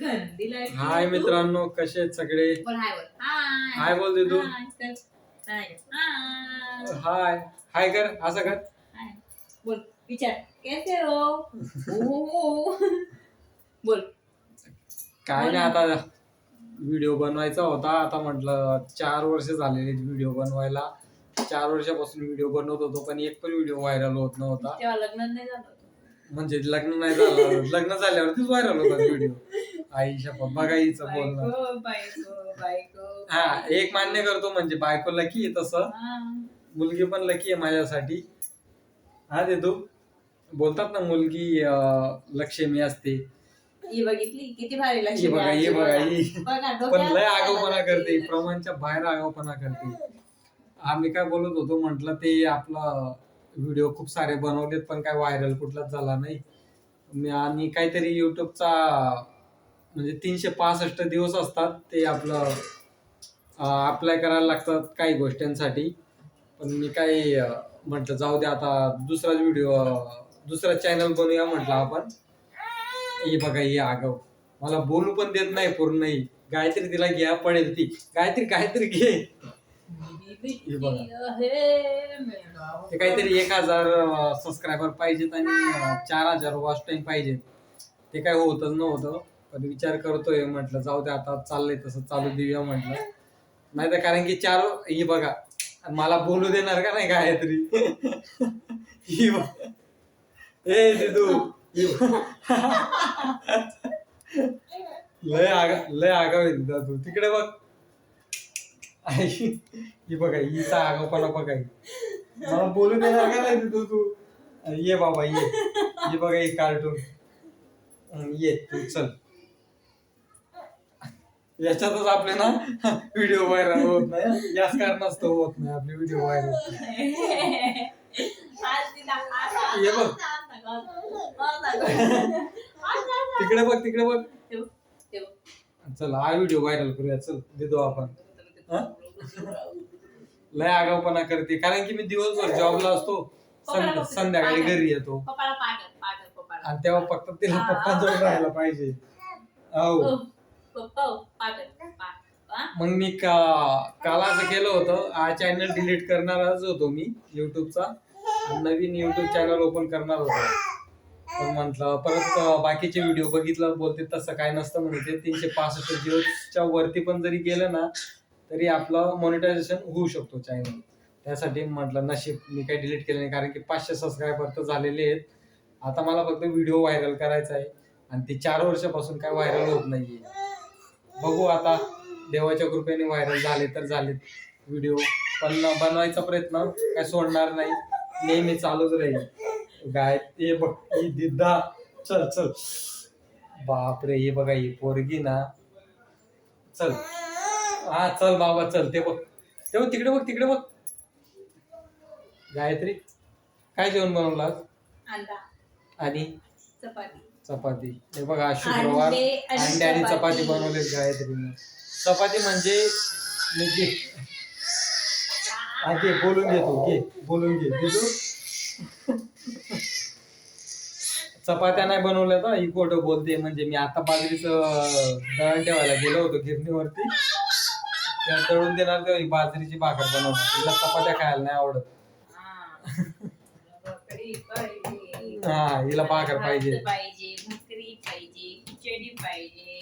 हाय मित्रांनो, कसे आहेत सगळे? हाय बोल दे तू. हाय हाय कर, असं कर. बोल विचार कैसे हो बोल. काय नाही, आता व्हिडिओ बनवायचा होता. आता म्हटलं 4 वर्ष झालेले व्हिडिओ बनवायला. 4 वर्षापासून व्हिडिओ बनवत होतो, पण एक पण व्हिडिओ व्हायरल होत नव्हता. तेव्हा लग्न नाही झालं. म्हणजे लग्न नाही झालं, लग्न झाल्यावरतीच व्हायरल होता व्हिडिओ. आईच्या बघायचं बोलणं. बायको हा, एक मान्य करतो, म्हणजे बायको लकी आहे तसं. मुलगी पण लकी आहे माझ्यासाठी. हा ते तू बोलतात ना, मुलगी लक्ष्मी असते. ही बघितली किती भारी लक्ष्मी. ही बघा, ही बघा, ही बघा पण लय आगाऊपणा करते, प्रमाणच्या बाहेर आगाऊपणा करते. आम्ही काय बोलत होतो, म्हटलं ते आपलं व्हिडिओ खूप सारे बनवलेत, पण काय व्हायरल कुठलाच झाला नाही. आणि काहीतरी युट्यूबचा म्हणजे 365 दिवस असतात ते आपलं अप्लाय करायला लागतात काही गोष्टींसाठी. पण मी काय म्हटलं जाऊ दे, आता दुसरा व्हिडिओ, दुसरा चॅनल बनवूया म्हटलं आपण. ही बघा, ही आगाऊ मला बोलू पण देत नाही पूर्ण. ही गायत्री तिला घ्या पडेल, ती काहीतरी घे. हे बघा, ते काहीतरी 1000 सबस्क्रायबर पाहिजेत आणि 4000 वॉच टाइम पाहिजेत. ते काय होतच नव्हतं, पण विचार करतोय, म्हटलं जाऊ दे, आता चाललंय तसं चालू देऊया म्हटलं. नाही तर कारण की ही बघा, मला बोलू देणार का नाही गायत्री. ही बघा, ए दिदू, लय आगाव आहे दिदा तू. तिकडे बघ, ही बघा, हिचा आगावपणा बघा. मला बोलू देणार का नाही तू. ये बाबा ये बघा, ही कार्टून ये तू, चल. याच्यातच आपले ना व्हिडिओ व्हायरल होत नाही, याच कारणास्तव होत नाही आपले व्हिडिओ व्हायरल. ये बघ, तिकडे बघ. चल, हा व्हिडिओ व्हायरल करूया, चल देतो आपण. लय आगाऊपणा करते, कारण की मी दिवसभर जॉबला असतो, संध्याकाळी घरी येतो, आणि तेव्हा फक्त तिला पप्पांजवळ राहायला पाहिजे. हो, मग मी काल असं केलं होतं, हा चॅनल डिलीट करणारच होतो मी युट्यूबचा, नवीन युट्यूब चॅनल ओपन करणार होतो. पण म्हटलं परत बाकीचे व्हिडिओ बघितलं, बोलते तसं काय नसतं म्हणते. 365 दिवसच्या वरती पण जरी गेलं ना, तरी आपलं मॉनिटायझेशन होऊ शकतो चॅनल. त्यासाठी म्हटलं नशीब मी काही डिलीट केलं नाही, कारण की 500 सबस्क्रायबर तर झालेले आहेत. आता मला फक्त व्हिडिओ व्हायरल करायचा आहे, आणि ते 4 वर्षापासून काय व्हायरल होत नाहीये. बघू आता, देवाच्या कृपेने व्हायरल झाले तर झाले व्हिडिओ, पण बनवायचा प्रयत्न काय सोडणार नाही, नेहमी चालूच राहील. हे बघ, ही दिदा, चल. बापरे, हे बघा, ही पोरगी ना, चल. हा चल बाबा, चल. ते बघ, तिकडे बघ. गायत्री, काय जेवण बनवलं आज? आणि चपाती. हे बघा, शुक्रवार अंडे आणि चपाती बनवले गायत्रीने. चपाती म्हणजे बोलून घे. चपात्या नाही बनवल्या तर ही खोटं बोलते. म्हणजे मी आता बाजरीचं दळण ठेवायला गेलो होतो गिरणीवरती, त्या दळून देणार तेव्हा ही बाजरीची भाकर बनवणार. तिला चपात्या खायला नाही आवडत. हा, हिला भाकर पाहिजे, भाकरी पाहिजे, खिचडी पाहिजे.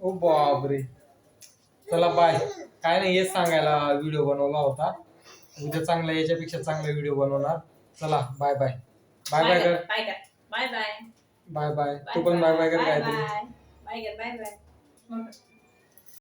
ओ बापरे. चला बाय. काय नाही, हेच सांगायला व्हिडिओ बनवला होता. उद्या चांगला, याच्यापेक्षा चांगला व्हिडिओ बनवणार. चला, बाय कर. बाय. तू पण बाय कर. बाय.